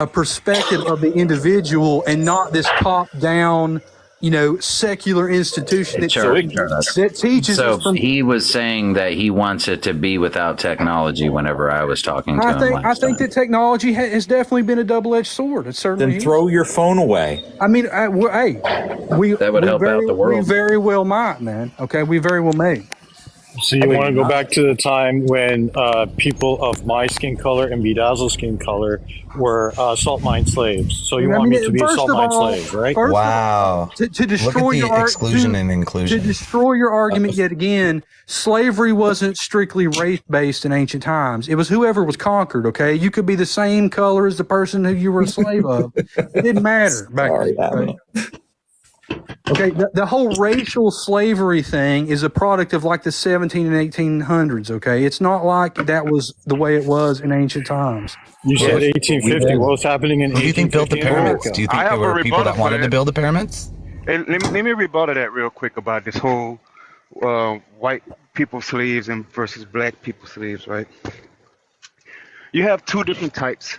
a perspective of the individual and not this top-down, secular institution that teaches us from. He was saying that he wants it to be without technology whenever I was talking to him. I think that technology has definitely been a double-edged sword. It certainly Then throw your phone away. I mean, that would help out the world. We very well might, man. Okay, we very well may. So you want to go back to the time when people of my skin color and Bedazzle's skin color were salt mine slaves. So you want me to be a salt mine slave, right? Wow. To destroy Look at the exclusion and inclusion. To destroy your argument yet again, slavery wasn't strictly race-based in ancient times. It was whoever was conquered, okay? You could be the same color as the person who you were a slave of. It didn't matter back then. Right? Okay, the whole racial slavery thing is a product of like the 17 and 1800s, okay? It's not like that was the way it was in ancient times. You said 1850. What was happening in 1850? Who do you think built the pyramids? Do you think there were people that wanted to build the pyramids? Hey, let me rebuttal that real quick about this whole white people slaves and versus black people slaves, right? You have two different types.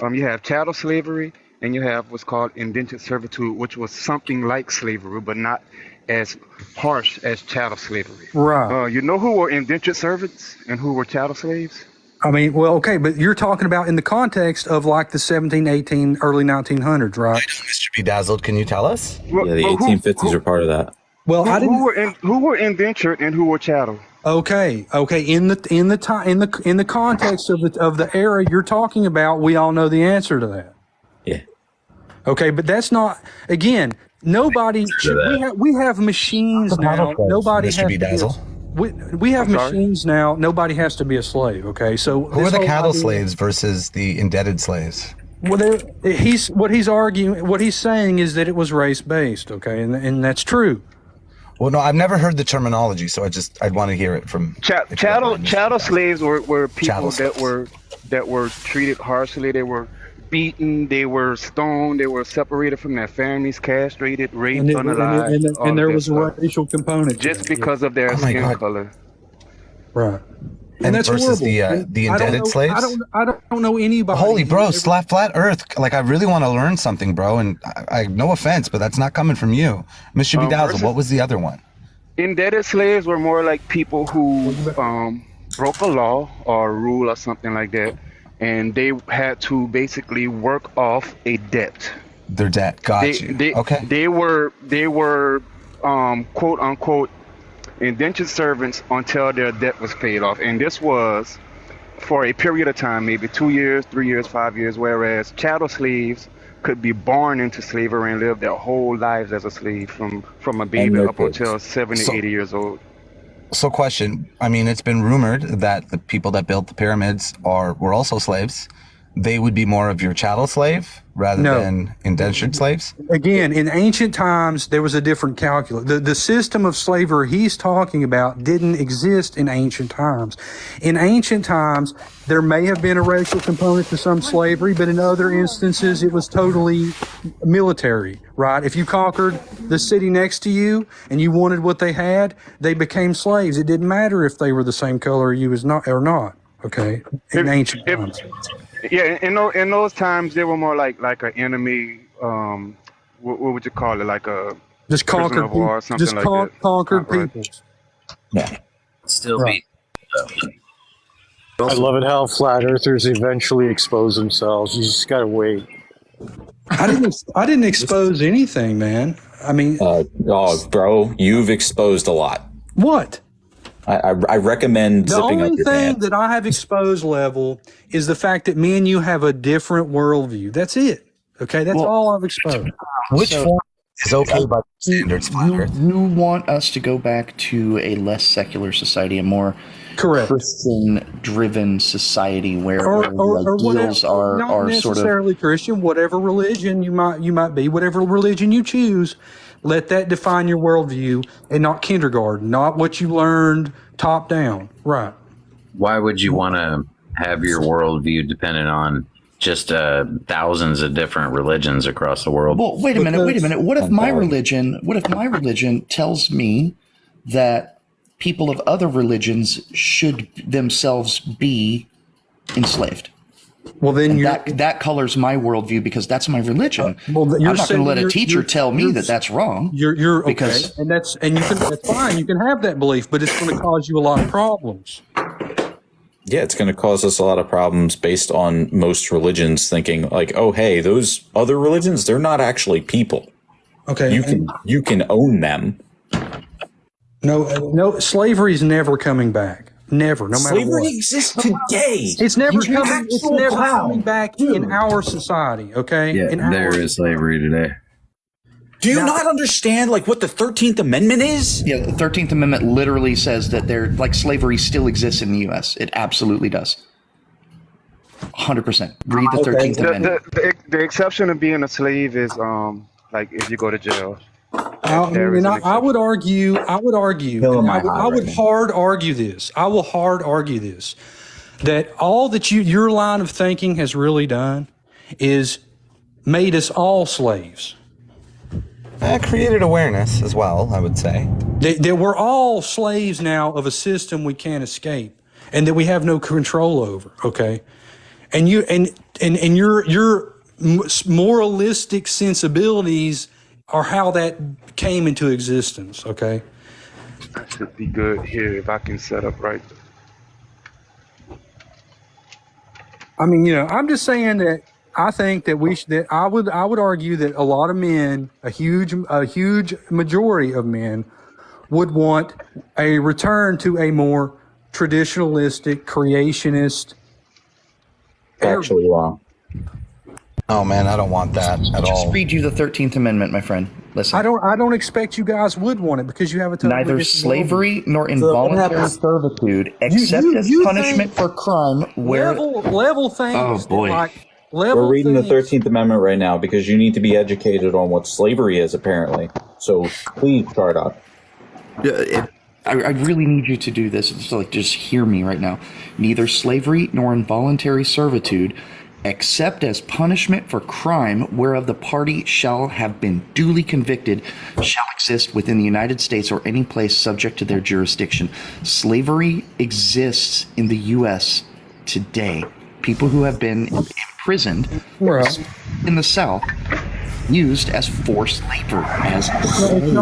You have chattel slavery, and you have what's called indentured servitude, which was something like slavery, but not as harsh as chattel slavery. Right. You know who were indentured servants and who were chattel slaves? I mean, well, okay, but you're talking about in the context of like the 17, 18, early 1900s, right? Mr. Bedazzled, can you tell us? Well, Yeah, the 1850s are part of that. Well, who were indentured and who were chattel? Okay. In the context of the era you're talking about, we all know the answer to that. Yeah. Okay, but that's not, again, nobody, we have machines now. Nobody Mr. Bedazzle. We have machines now. Nobody has to be a slave. Okay, so Who are the cattle slaves versus the indebted slaves? Well, what he's saying is that it was race based. Okay, and that's true. Well, no, I've never heard the terminology, so I'd want to hear it from Chattel slaves were people that were treated harshly. They were beaten, they were stoned, they were separated from their families, castrated, raped, unalived. And there was a racial component just because of their skin color. Right. And that's versus horrible. the indebted slaves. I don't know anybody. Holy bro, flat Earth. Like I really want to learn something, bro. And I no offense, but that's not coming from you, Mr. Bedazzle. What was the other one? Indebted slaves were more like people who broke a law or a rule or something like that, and they had to basically work off a debt. Their debt. Okay. They were quote unquote indentured servants until their debt was paid off, and this was for a period of time, maybe 2 years, 3 years, 5 years, whereas chattel slaves could be born into slavery and live their whole lives as a slave from a baby up until 70, 80 years old. So question, I mean, it's been rumored that the people that built the pyramids were also slaves. They would be more of your chattel slave rather than indentured slaves? Again, in ancient times, there was a different calculus. The system of slavery he's talking about didn't exist in ancient times. In ancient times, there may have been a racial component to some slavery, but in other instances, it was totally military, right? If you conquered the city next to you and you wanted what they had, they became slaves. It didn't matter if they were the same color you was not or not, okay, in ancient times. Yeah, in those times, they were more like an enemy. What would you call it? Like a just conquered war or something just like that. Conquered peoples. Yeah, still right. I love it how flat earthers eventually expose themselves. You just gotta wait. I didn't expose anything, man. I mean, bro, you've exposed a lot. What? I recommend zipping up your pants. The only thing pants. that I have exposed, Level, is the fact that me and you have a different worldview. That's it. Okay, that's all I've exposed. Which form is okay by standards? You want us to go back to a less secular society, a more Christian-driven society where ideals are not necessarily Christian, whatever religion you might be, whatever religion you choose. Let that define your worldview and not kindergarten, not what you learned top down. Right. Why would you want to have your worldview dependent on just thousands of different religions across the world? Well, wait a minute. What if my religion tells me that people of other religions should themselves be enslaved? Well, then that colors my worldview because that's my religion. Well, I'm not going to let a teacher tell me that that's wrong. You're because okay, that's fine. You can have that belief, but it's going to cause you a lot of problems. Yeah, it's going to cause us a lot of problems based on most religions thinking like, oh, hey, those other religions, they're not actually people. Okay, you can own them. No, slavery's never coming back. Never, no matter what. Slavery exists today. It's never coming back in our society, okay? Yeah, there is slavery today. Do you not understand like what the 13th Amendment is? Yeah, the 13th Amendment literally says that slavery still exists in the U.S. It absolutely does. 100%. Read the 13th Amendment. The exception of being a slave is like if you go to jail. I would argue. I would hard argue this. I will hard argue this. That all that your line of thinking has really done is made us all slaves. That created awareness as well, I would say. That we're all slaves now of a system we can't escape, and that we have no control over. Okay, and your moralistic sensibilities are how that came into existence, okay? That should be good here if I can set up right. I mean, I'm just saying that I think that I would argue that a lot of men, a huge majority of men, would want a return to a more traditionalistic, creationist. Actually, wrong. Oh man, I don't want that at all. Just read you the 13th Amendment, my friend. Listen. I don't expect you guys would want it because you have a totally neither slavery nor involuntary servitude, except as punishment for crime. Where level things. Oh boy. We're reading the 13th Amendment right now because you need to be educated on what slavery is, apparently. So please start up. I really need you to do this. It's like, just hear me right now. Neither slavery nor involuntary servitude, except as punishment for crime whereof the party shall have been duly convicted, shall exist within the United States or any place subject to their jurisdiction. Slavery exists in the U.S. today. People who have been imprisoned in the South used as forced labor, as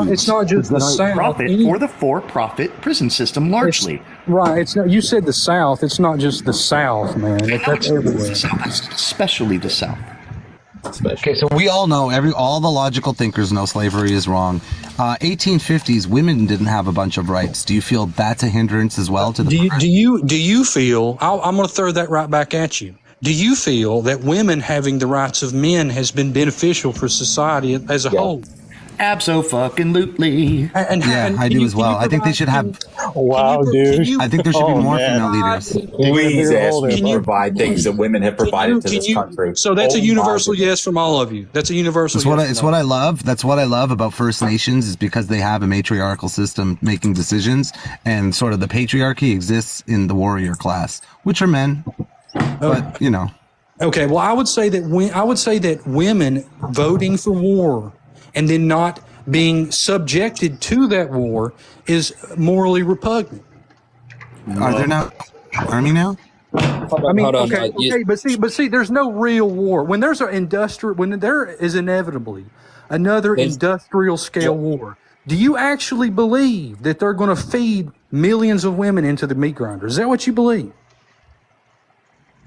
it's not just the South. Profit for the for-profit prison system, largely. It's not. You said the South. It's not just the South, man. That's everywhere. Especially the South. Okay, so we all know, all the logical thinkers know slavery is wrong. 1850s, women didn't have a bunch of rights. Do you feel that's a hindrance as well to the? Do you feel? I'm going to throw that right back at you. Do you feel that women having the rights of men has been beneficial for society as a whole? Abso-fucking-lutely. I do as well. I think they should have. Wow, dude. I think there should be more female leaders. Please ask me to provide things that women have provided to this country. So that's a universal yes from all of you. That's a universal yes. It's what I love. That's what I love about First Nations is because they have a matriarchal system making decisions, and sort of the patriarchy exists in the warrior class, which are men. But Okay, well, I would say that women voting for war and then not being subjected to that war is morally repugnant. Are there not army now? I mean, okay, but see, there's no real war when there is inevitably another industrial scale war. Do you actually believe that they're going to feed millions of women into the meat grinder? Is that what you believe?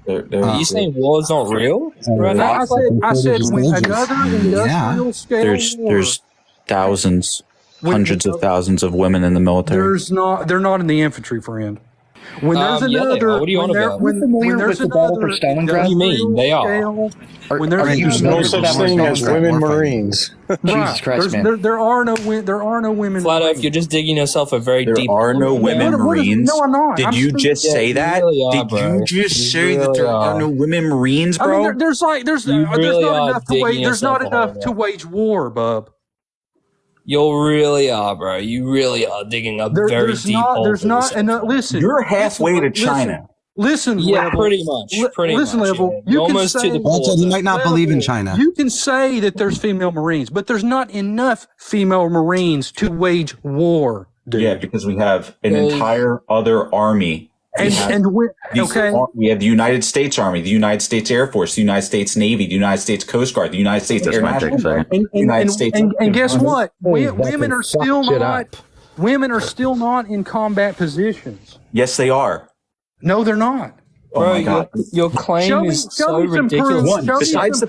Are you saying war's not real? I said when another industrial scale war. There's thousands, hundreds of thousands of women in the military. They're not in the infantry, friend. When there's another, what do you want about? When there's another, what do you mean? They are. There's no such thing as women Marines. Jesus Christ, man. There are no women. Flat Earth, you're just digging yourself a very deep. There are no women Marines. No, I'm not. Did you just say that? Did you just say that there are no women Marines, bro? I mean, there's not enough to wage war, bub. You really are, bro. You really are digging a very deep hole. There's not enough. Listen, you're halfway to China. Listen, yeah, Level, pretty much. Level. You almost to the border. You might not believe in China. You can say that there's female Marines, but there's not enough female Marines to wage war. Dude. Yeah, because we have an entire other army We have the United States Army, the United States Air Force, the United States Navy, the United States Coast Guard, the United States Air National, United States. And guess what? Women are still not in combat positions. Yes, they are. No, they're not. Oh my God! Your claim is so ridiculous. One, besides the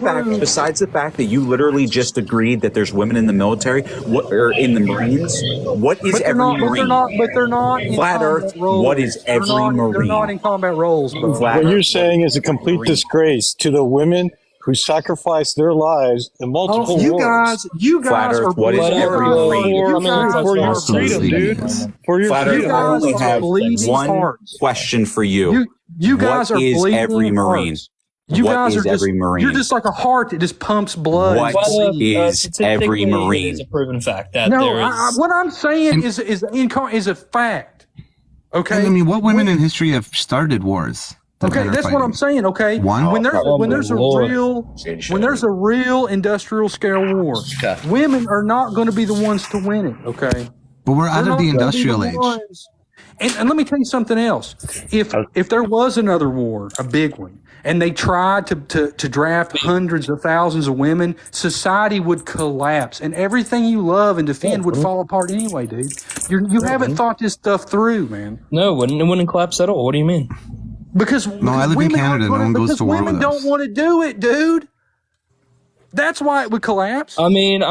fact that you literally just agreed that there's women in the military, or in the Marines, what is every Marine? But they're not in Flat Earth. roles. What is every Marine? They're not in combat roles, bro. What you're saying is a complete disgrace to the women who sacrificed their lives in multiple wars. You guys are what is every Marine? For your freedom, dude. For your Flat Earth, freedom. I only have one question for you. You guys are bleeding every Marine? You guys are just every Marine? You're just like a heart that just pumps blood. What is every Marine? It's a proven fact that what I'm saying is a fact. Okay. And I mean, what women in history have started wars? Okay, that's what I'm saying. Okay, One? when there's a real industrial scale war, women are not going to be the ones to win it. Okay, but we're out of the industrial age. And let me tell you something else. If there was another war, a big one, and they tried to draft hundreds of thousands of women, society would collapse, and everything you love and defend would fall apart anyway, dude. You haven't thought this stuff through, man. No, it wouldn't collapse at all. What do you mean? Because I live in Canada. No one goes to war with us. Women don't want to do it, dude. That's why it would collapse. I mean,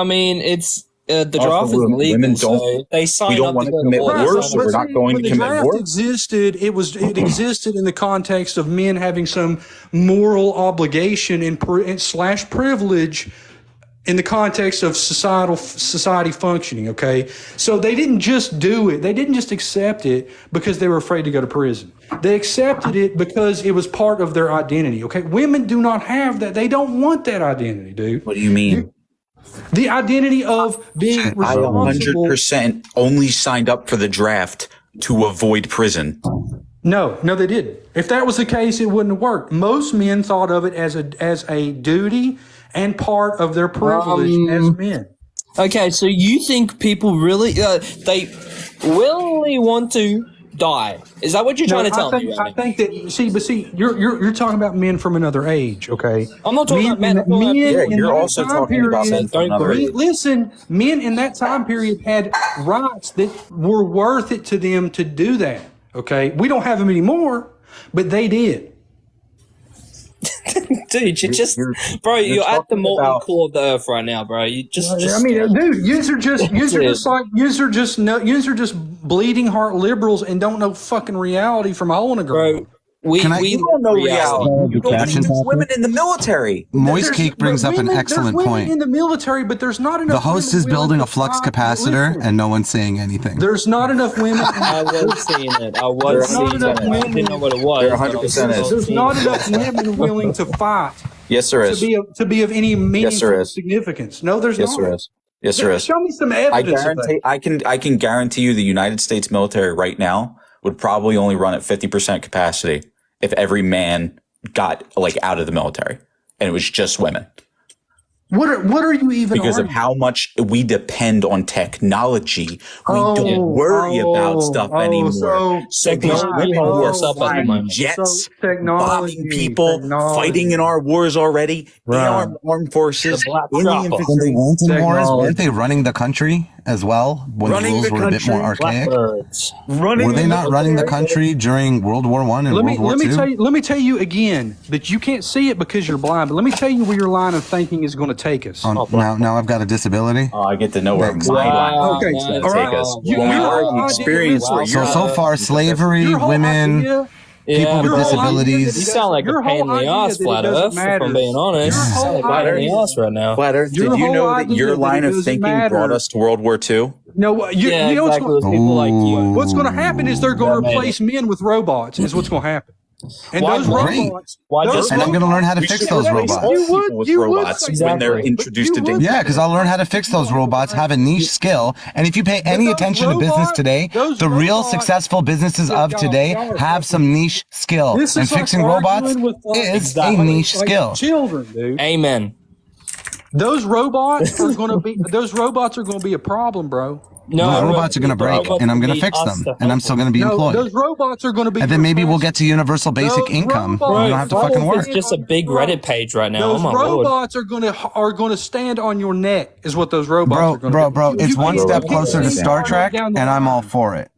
it's the draft is legal, so they sign up to commit war, so we're not going to commit war. It existed in the context of men having some moral obligation and slash privilege in the context of society functioning. Okay, so they didn't just do it. They didn't just accept it because they were afraid to go to prison. They accepted it because it was part of their identity. Okay, women do not have that. They don't want that identity, dude. What do you mean? The identity of being responsible. I 100% only signed up for the draft to avoid prison. No, they didn't. If that was the case, it wouldn't have worked. Most men thought of it as a duty and part of their privilege as men. Okay, so you think people really they willingly want to die? Is that what you're trying to tell me? I think that you're talking about men from another age, okay? I'm not talking about men. You're also talking about men from another age. Listen, men in that time period had rights that were worth it to them to do that. Okay, we don't have them anymore, but they did. Dude, you're at the molten core of the earth right now, bro. You just I mean, dude, yous are just bleeding heart liberals and don't know fucking reality from a hole in a girl. Bro, we don't know reality. There's women in the military. Moist Cake brings up an excellent point. In the military, but there's not enough. The host is building a flux capacitor, and no one's saying anything. There's not enough women. I was seeing it. I didn't know what it was. There 100% is. There's not enough women willing to fight. Yes, there is. To be of any meaningful significance. No, there's not. Yes, there is. Yes, there is. Show me some evidence. I can guarantee you the United States military right now would probably only run at 50% capacity if every man got out of the military and it was just women. What are you even because arguing? Of how much we depend on technology. We don't worry about stuff anymore. So these women who are flying jets, bombing people, fighting in our wars already, in our armed forces, in the infantry. Weren't they running the country as well when the rules were a bit more archaic? Were they not running the country during World War I and World War II? Let me tell you again that you can't see it because you're blind, but let me tell you where your line of thinking is going to take us. Now I've got a disability. Oh, I get to know where my line is going to take us. When we already experienced so far, slavery, women... People with disabilities. You sound like a pain in the ass, Flat Earth, if I'm being honest. You sound like a pain in the ass right now. Flat Earth, did you know that your line of thinking brought us to World War II? No, you know people like you. What's going to happen is they're going to replace men with robots, is what's going to happen. And those robots. And I'm going to learn how to fix those robots. You would when they're introduced to technology. Yeah, because I'll learn how to fix those robots, have a niche skill. And if you pay any attention to business today, the real successful businesses of today have some niche skill. And fixing robots is a niche skill. Children, dude. Amen. Those robots are going to be a problem, bro. No, those robots are going to break, robots and I'm going to need fix us them, to and I'm help still going to be No, employed. those robots are going to be. And then maybe we'll get to universal basic Those income. robots- We don't have to Flat fucking Earth work. is just a big Reddit page right now. Those Oh my lord. robots are going to stand on your neck. Is what those robots are going to do. Bro, it's You one can't- step you can't closer to see Star far Trek, down the and I'm all line. for it.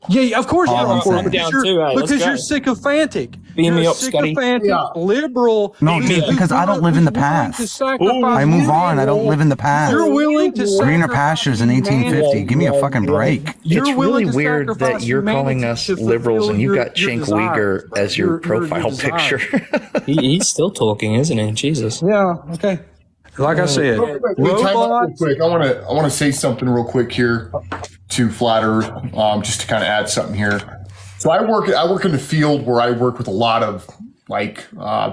Yeah, of course All you're I'm all for it saying. because Down too, hey, let's because go. you're sycophantic. Beam me You're up, Scotty. sycophantic, liberal. No, who's- dude, who's because I don't willing- live in the who's willing past. to sacrifice I move humanity. on. I don't live in the past. You're willing to Greener sacrifice pastures in 1850. humanity. Give me a fucking break. You're It's willing really to weird that sacrifice you're calling humanity us to liberals fulfill and you've your- got your Chink desires, Uyghur bro. as your profile desires. picture. He's still talking, isn't he? Jesus. Yeah. Okay. Like I said, Real quick, hey, time out real robots. quick. I want to say something real quick here to Flat Earth, just to kind of add something here. So I work in the field where I work with a lot of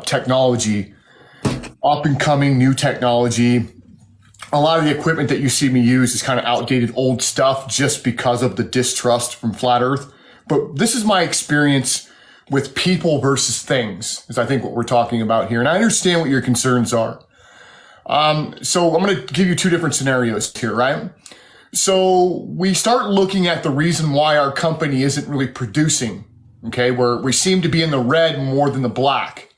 technology, up and coming new technology. A lot of the equipment that you see me use is kind of outdated old stuff just because of the distrust from Flat Earth. But this is my experience with people versus things, is I think what we're talking about here. And I understand what your concerns are. So I'm going to give you two different scenarios here, right? So we start looking at the reason why our company isn't really producing, okay, where we seem to be in the red more than the black.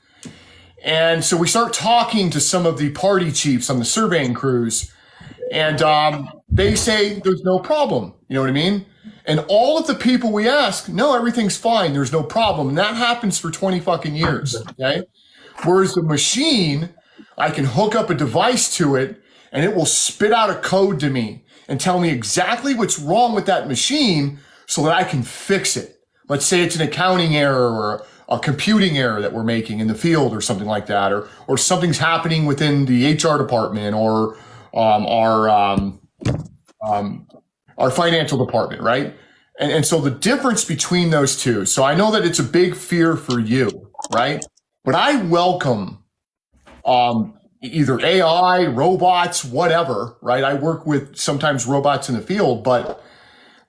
And so we start talking to some of the party chiefs on the surveying crews, and they say there's no problem. You know what I mean? And all of the people we ask, no, everything's fine. There's no problem. And that happens for 20 fucking years, okay? Whereas the machine, I can hook up a device to it, and it will spit out a code to me and tell me exactly what's wrong with that machine so that I can fix it. Let's say it's an accounting error or a computing error that we're making in the field or something like that, or something's happening within the HR department or our financial department, right? And so the difference between those two, so I know that it's a big fear for you, right? But I welcome either AI, robots, whatever, right? I work with sometimes robots in the field, but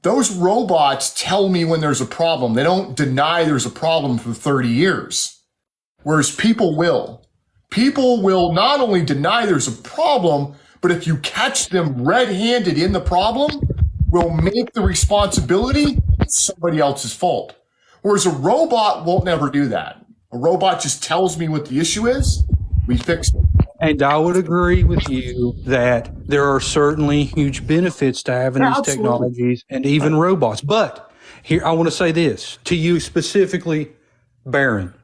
those robots tell me when there's a problem. They don't deny there's a problem for 30 years. Whereas people will. People will not only deny there's a problem, but if you catch them red-handed in the problem, will make the responsibility somebody else's fault. Whereas a robot won't never do that. A robot just tells me what the issue is, we fix it. And I would agree with you that there are certainly huge benefits to having these technologies and even robots. But here, I want to say this to you specifically, Baron.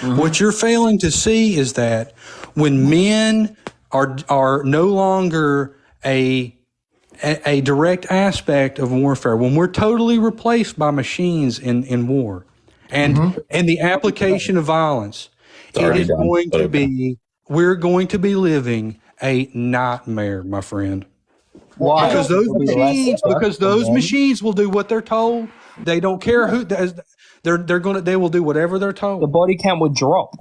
What you're failing to see is that when men are no longer a direct aspect of warfare, when we're totally replaced by machines in war and the application of violence, we're going to be living a nightmare, my friend. Why? Because those machines will do what they're told. They don't care who they will do whatever they're told. The body count would drop.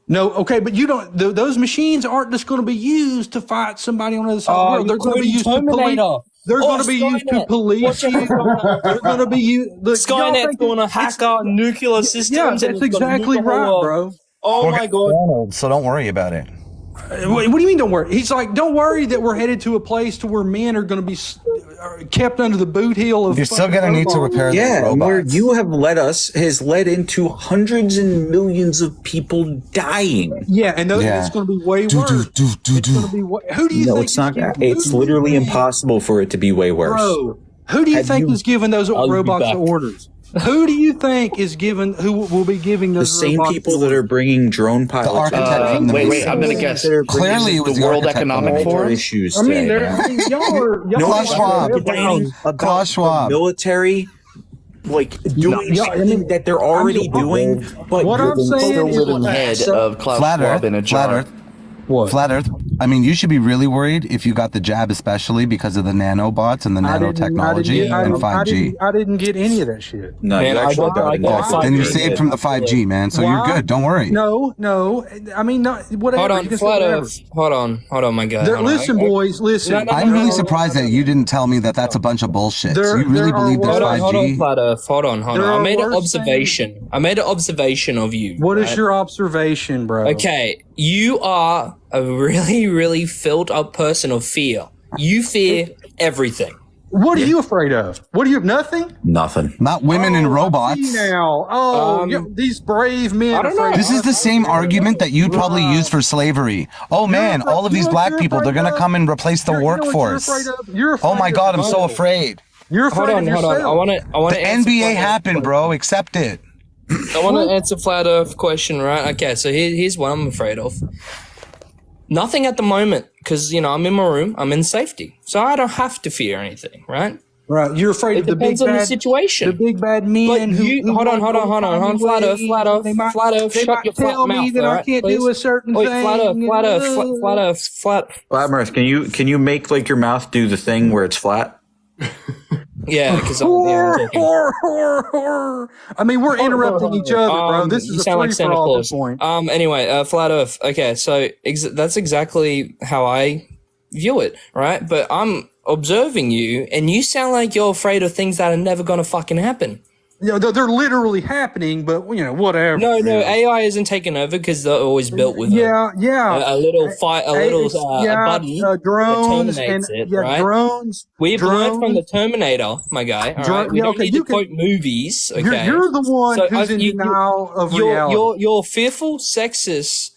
No, okay, but you don't. Those machines aren't just going to be used to fight somebody on the other side of the world. They're going to be used to police. They're going to be used to police you. They're going to be used. Skynet's going to hack our nuclear systems. Yeah, and that's it's gonna exactly nuke the whole right, world. bro. Oh my god! So don't worry about it. What do you mean? Don't worry. He's like, don't worry that we're headed to a place to where men are going to be kept under the boot heel of. You're still going to need to repair those robots. Where you have has led into hundreds and millions of people dying. Yeah, and it's going to be way worse. It's going to be. Who do you think? No, it's not. It's literally impossible for it to be way worse. Bro, who do you think is giving those robots the orders? Who do you think is giving? Who will be giving those? The same people that are bringing drone pilots. Wait, I'm gonna guess. Clearly, it was the World Economic Forum. Issues. I mean, Klaus Schwab, military, like doing something that they're already doing. But what I'm saying is living head of Klaus Flat Schwab Earth, in a jar. Flat Earth. What? Flat Earth. I mean, you should be really worried if you got the jab, especially because of the nanobots and the nanotechnology and 5G. I didn't get any of that shit. No, Man, you I actually got got Then you're saved from the 5G, man. So you're good. Don't worry. No. I mean, not whatever. Hold on, You can say Flat whatever. Earth. Hold on, my guy. Hold on. Listen, boys, listen. I'm really surprised that you didn't tell me that that's a bunch of bullshit. There- You really there are believe there's worse- 5G? Hold on, Flat Earth. Hold on. There I are made an worse observation. I made an observation of you. What is your observation, bro? Okay, you are a really, really filled up person of fear. You fear everything. What are you afraid of? What are you? Nothing. Nothing. Not women and robots. I see now, these brave men. I don't know. This is the same argument that you'd probably use for slavery. Oh man, all of these black people, they're gonna come and replace the workforce. Oh my God, I'm so afraid. You're afraid of yourself. I want The to. NBA happened, bro. Accept it. I want to answer flat Earth question, right? Okay, so here's what I'm afraid of. Nothing at the moment, because I'm in my room, I'm in safety, so I don't have to fear anything, right? Right, you're afraid of the big depends on bad the situation. the big bad men. But who hold on, flat Earth, Flat Earth, shut your flat tell me mouth, that all I right, can't please? do a certain Wait, thing. Flat Earth, can you make like your mouth do the thing where it's flat? Yeah, because I'm talking. I mean, we're interrupting each other, bro. This You is a sound free like Santa for all Claus. point. Anyway, flat Earth. Okay, so that's exactly how I view it, right? But I'm observing you, and you sound like you're afraid of things that are never gonna fucking happen. They're literally happening, but whatever. No, AI isn't taking over because they're always built with a little buddy drones that terminates it, and right? drones. We've learned from the Terminator, my guy. All right, we don't need to quote movies. Okay, You're the one who's in denial of reality. You're fearful, sexist,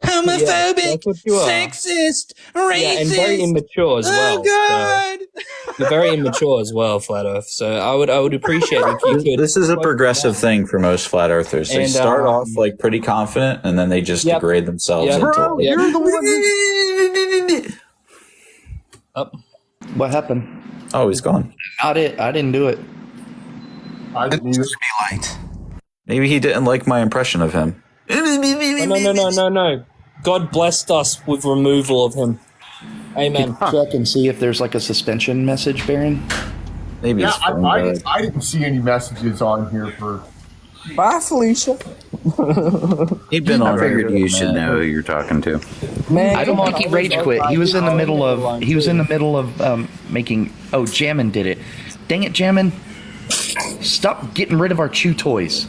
homophobic, sexist, racist, and very immature as well. Oh God. So you're very immature as well, Flat Earth. So I would appreciate if you could. This is a progressive thing for most flat earthers. They start off like pretty confident, and then they just degrade themselves. Bro, you're the one. What happened? Oh, he's gone. Not it. I didn't do it. I didn't either. Maybe he didn't like my impression of him. No. God blessed us with removal of him. Amen. Check and see if there's like a suspension message, Baron. Maybe. Yeah, I didn't see any messages on here for. Bye, Felicia. You've been on. I figured you should know who you're talking to. Man, I don't think he rage quit. He was in the middle of. He was in the middle of making. Oh, Jammin did it. Dang it, Jammin! Stop getting rid of our chew toys.